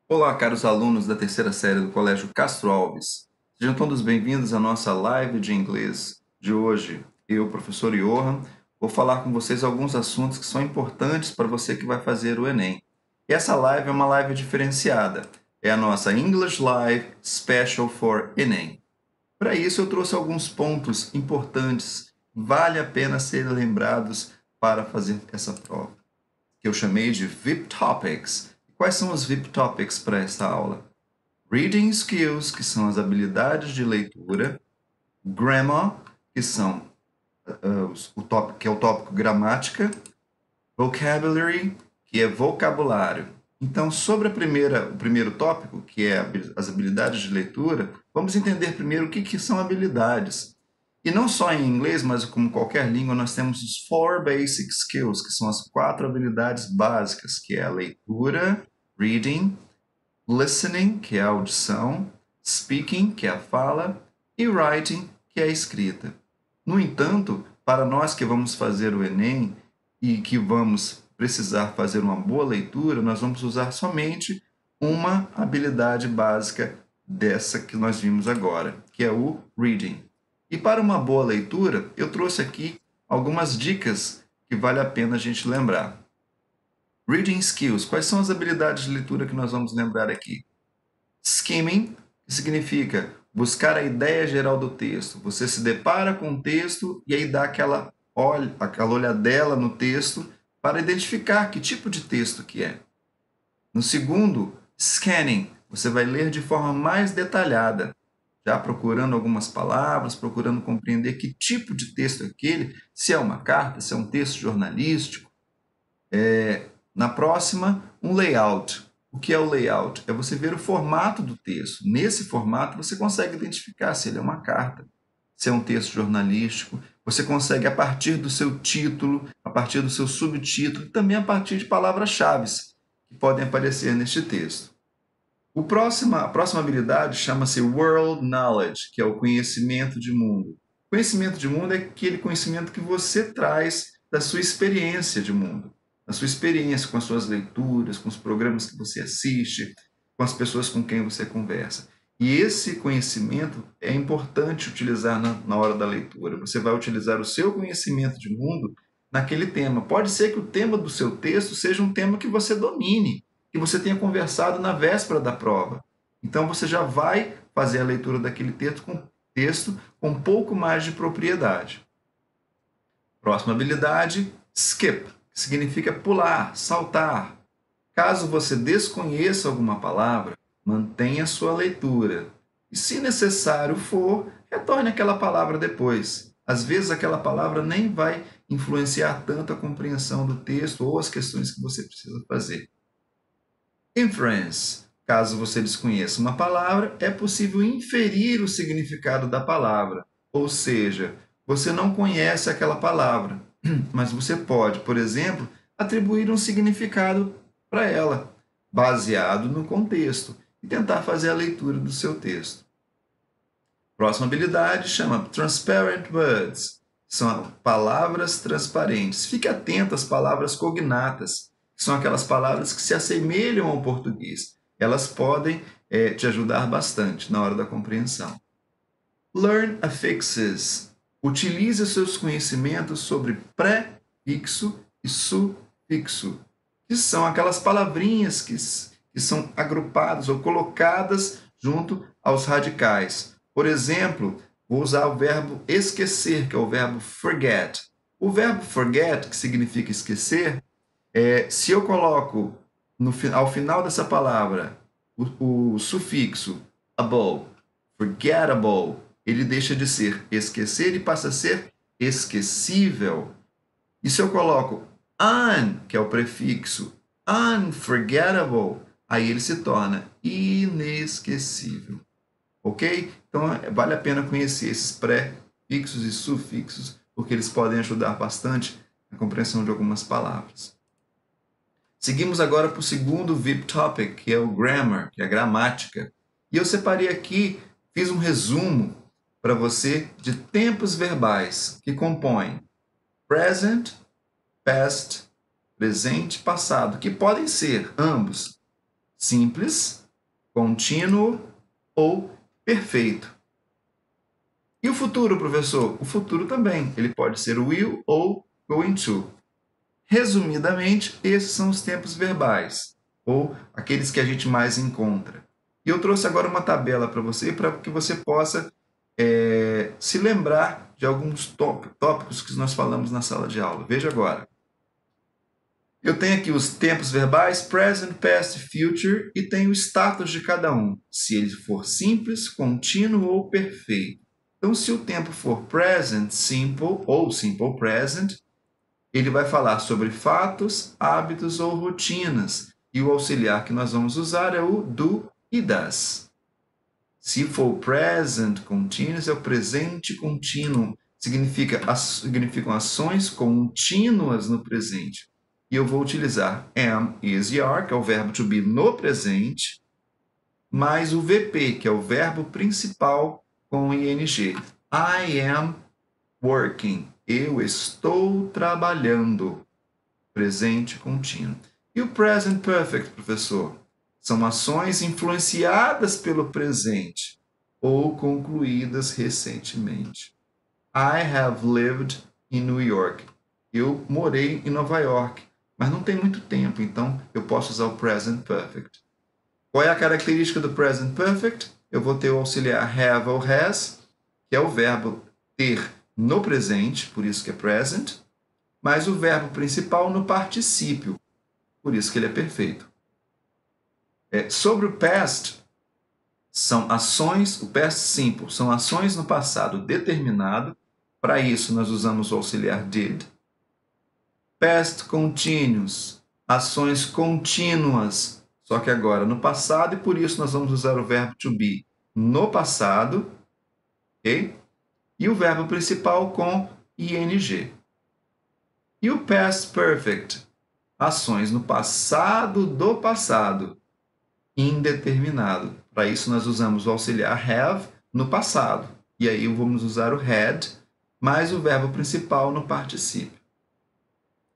Olá, caros alunos da terceira série do Colégio Castro Alves. Sejam todos bem-vindos à nossa live de inglês de hoje. Eu, professor Johan, vou falar com vocês alguns assuntos que são importantes para você que vai fazer o Enem. E essa live é uma live diferenciada. É a nossa English Live Special for Enem. Para isso, eu trouxe alguns pontos importantes, vale a pena serem lembrados para fazer essa prova, que eu chamei de VIP Topics. Quais são os VIP Topics para esta aula? Reading Skills, que são as habilidades de leitura. Grammar, que são que é o tópico gramática. Vocabulary, que é vocabulário. Então, sobre o primeiro tópico, que é as habilidades de leitura, vamos entender primeiro o que são habilidades. E não só em inglês, mas como qualquer língua, nós temos os 4 basic skills, que são as 4 habilidades básicas, que é a leitura, reading, listening, que é a audição, speaking, que é a fala, e writing, que é a escrita. No entanto, para nós que vamos fazer o Enem e que vamos precisar fazer uma boa leitura, nós vamos usar somente uma habilidade básica dessa que nós vimos agora, que é o reading. E para uma boa leitura, eu trouxe aqui algumas dicas que vale a pena a gente lembrar. Reading skills. Quais são as habilidades de leitura que nós vamos lembrar aqui? Skimming, que significa buscar a ideia geral do texto. Você se depara com o texto e aí dá aquela olhadela no texto para identificar que tipo de texto que é. No segundo, scanning. Você vai ler de forma mais detalhada, já procurando algumas palavras, procurando compreender que tipo de texto é aquele, se é uma carta, se é um texto jornalístico. Na próxima, um layout. O que é o layout? É você ver o formato do texto. Nesse formato, você consegue identificar se ele é uma carta, se é um texto jornalístico. Você consegue, a partir do seu título, a partir do seu subtítulo, e também a partir de palavras-chave que podem aparecer neste texto. A próxima habilidade chama-se World Knowledge, que é o conhecimento de mundo. Conhecimento de mundo é aquele conhecimento que você traz da sua experiência de mundo, da sua experiência com as suas leituras, com os programas que você assiste, com as pessoas com quem você conversa. E esse conhecimento é importante utilizar na hora da leitura. Você vai utilizar o seu conhecimento de mundo naquele tema. Pode ser que o tema do seu texto seja um tema que você domine, que você tenha conversado na véspera da prova. Então você já vai fazer a leitura daquele texto com um pouco mais de propriedade. Próxima habilidade, skip, que significa pular, saltar. Caso você desconheça alguma palavra, mantenha a sua leitura. E se necessário for, retorne aquela palavra depois. Às vezes aquela palavra nem vai influenciar tanto a compreensão do texto ou as questões que você precisa fazer. Inference. Caso você desconheça uma palavra, é possível inferir o significado da palavra. Ou seja, você não conhece aquela palavra, mas você pode, por exemplo, atribuir um significado para ela, baseado no contexto, e tentar fazer a leitura do seu texto. Próxima habilidade chama Transparent Words. São palavras transparentes. Fique atento às palavras cognatas, que são aquelas palavras que se assemelham ao português. Elas podem te ajudar bastante na hora da compreensão. Learn affixes. Utilize os seus conhecimentos sobre prefixo e sufixo, que são aquelas palavrinhas que são agrupadas ou colocadas junto aos radicais. Por exemplo, vou usar o verbo esquecer, que é o verbo forget. O verbo forget, que significa esquecer, se eu coloco ao final dessa palavra o sufixo able, forgettable, ele deixa de ser esquecer e passa a ser esquecível. E se eu coloco un, que é o prefixo, unforgettable, aí ele se torna inesquecível. Ok? Então, vale a pena conhecer esses prefixos e sufixos, porque eles podem ajudar bastante na compreensão de algumas palavras. Seguimos agora para o segundo VIP Topic, que é o Grammar, que é a gramática. E eu separei aqui, fiz um resumo para você de tempos verbais, que compõem present, past, presente e passado, que podem ser ambos simples, contínuo ou perfeito. E o futuro, professor? O futuro também. Ele pode ser will ou going to. Resumidamente, esses são os tempos verbais, ou aqueles que a gente mais encontra. E eu trouxe agora uma tabela para você, para que você possa se lembrar de alguns tópicos que nós falamos na sala de aula. Veja agora. Eu tenho aqui os tempos verbais, present, past, future, e tenho o status de cada um, se ele for simples, contínuo ou perfeito. Então, se o tempo for present simple ou simple present, ele vai falar sobre fatos, hábitos ou rotinas. E o auxiliar que nós vamos usar é o do e das. Se for present continuous, é o presente contínuo. Significam ações contínuas no presente. E eu vou utilizar am, is e are, que é o verbo to be no presente, mais o VP, que é o verbo principal com ing. I am working. Eu estou trabalhando. Presente contínuo. E o present perfect, professor? São ações influenciadas pelo presente ou concluídas recentemente. I have lived in New York. Eu morei em Nova York, mas não tem muito tempo, então eu posso usar o present perfect. Qual é a característica do present perfect? Eu vou ter o auxiliar have ou has, que é o verbo ter no presente, por isso que é present, mas o verbo principal no particípio, por isso que ele é perfeito. Sobre o past, são ações, o past simple, são ações no passado determinado. Para isso, nós usamos o auxiliar did. Past continuous, ações contínuas, só que agora no passado, e por isso nós vamos usar o verbo to be no passado, ok? E o verbo principal com ing. E o past perfect, ações no passado do passado, indeterminado. Para isso nós usamos o auxiliar have no passado. E aí vamos usar o had mais o verbo principal no particípio.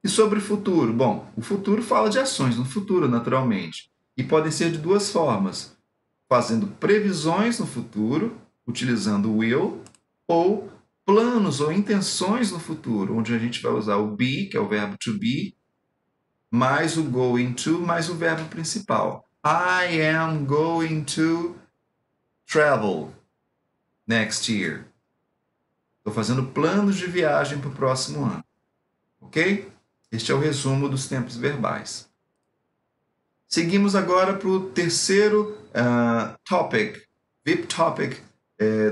E sobre o futuro? Bom, o futuro fala de ações no futuro, naturalmente. E podem ser de duas formas. Fazendo previsões no futuro, utilizando o will, ou planos ou intenções no futuro, onde a gente vai usar o be, que é o verbo to be, mais o going to, mais o verbo principal. I am going to travel next year. Estou fazendo planos de viagem para o próximo ano. Ok? Este é o resumo dos tempos verbais. Seguimos agora para o terceiro topic, VIP topic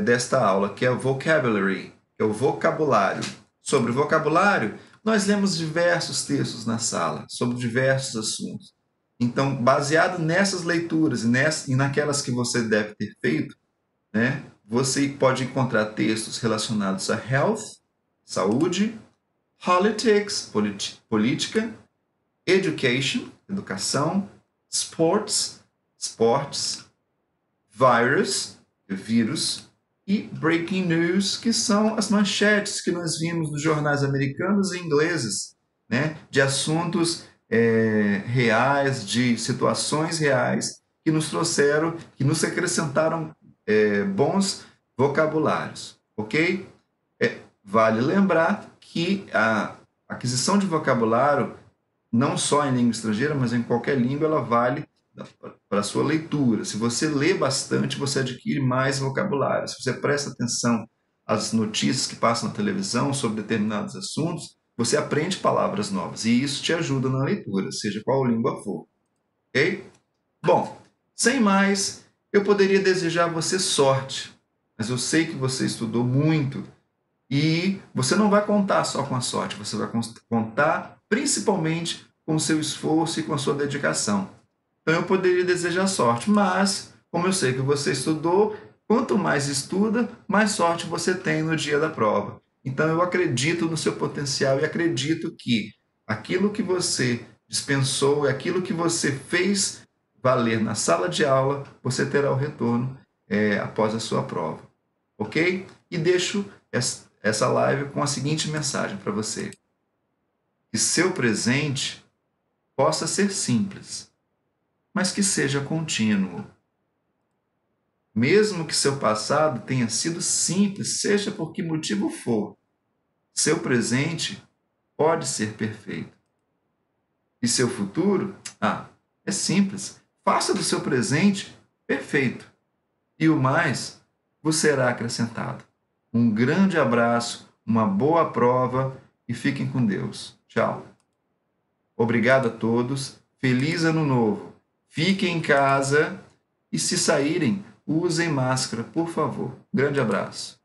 desta aula, que é o vocabulary, que é o vocabulário. Sobre vocabulário, nós lemos diversos textos na sala, sobre diversos assuntos. Então, baseado nessas leituras e naquelas que você deve ter feito, né, você pode encontrar textos relacionados a health, saúde, politics, política, education, educação, sports, esportes, virus, vírus, e breaking news, que são as manchetes que nós vimos nos jornais americanos e ingleses, né, de assuntos reais, de situações reais que nos trouxeram, que nos acrescentaram bons vocabulários, ok? Vale lembrar que a aquisição de vocabulário, não só em língua estrangeira, mas em qualquer língua, ela vale para a sua leitura. Se você lê bastante, você adquire mais vocabulário. Se você presta atenção às notícias que passam na televisão sobre determinados assuntos, você aprende palavras novas. E isso te ajuda na leitura, seja qual língua for. Ok? Bom, sem mais, eu poderia desejar a você sorte, mas eu sei que você estudou muito e você não vai contar só com a sorte, você vai contar principalmente com o seu esforço e com a sua dedicação. Então eu poderia desejar sorte, mas como eu sei que você estudou, quanto mais estuda, mais sorte você tem no dia da prova. Então eu acredito no seu potencial e acredito que aquilo que você dispensou, aquilo que você fez valer na sala de aula, você terá o retorno após a sua prova. Ok? E deixo essa live com a seguinte mensagem para você. Que seu presente possa ser simples, mas que seja contínuo. Mesmo que seu passado tenha sido simples, seja por que motivo for, seu presente pode ser perfeito. E seu futuro? É simples. Faça do seu presente perfeito. E o mais vos será acrescentado. Um grande abraço, uma boa prova e fiquem com Deus. Tchau. Obrigado a todos. Feliz Ano Novo. Fiquem em casa e, se saírem, usem máscara, por favor. Grande abraço.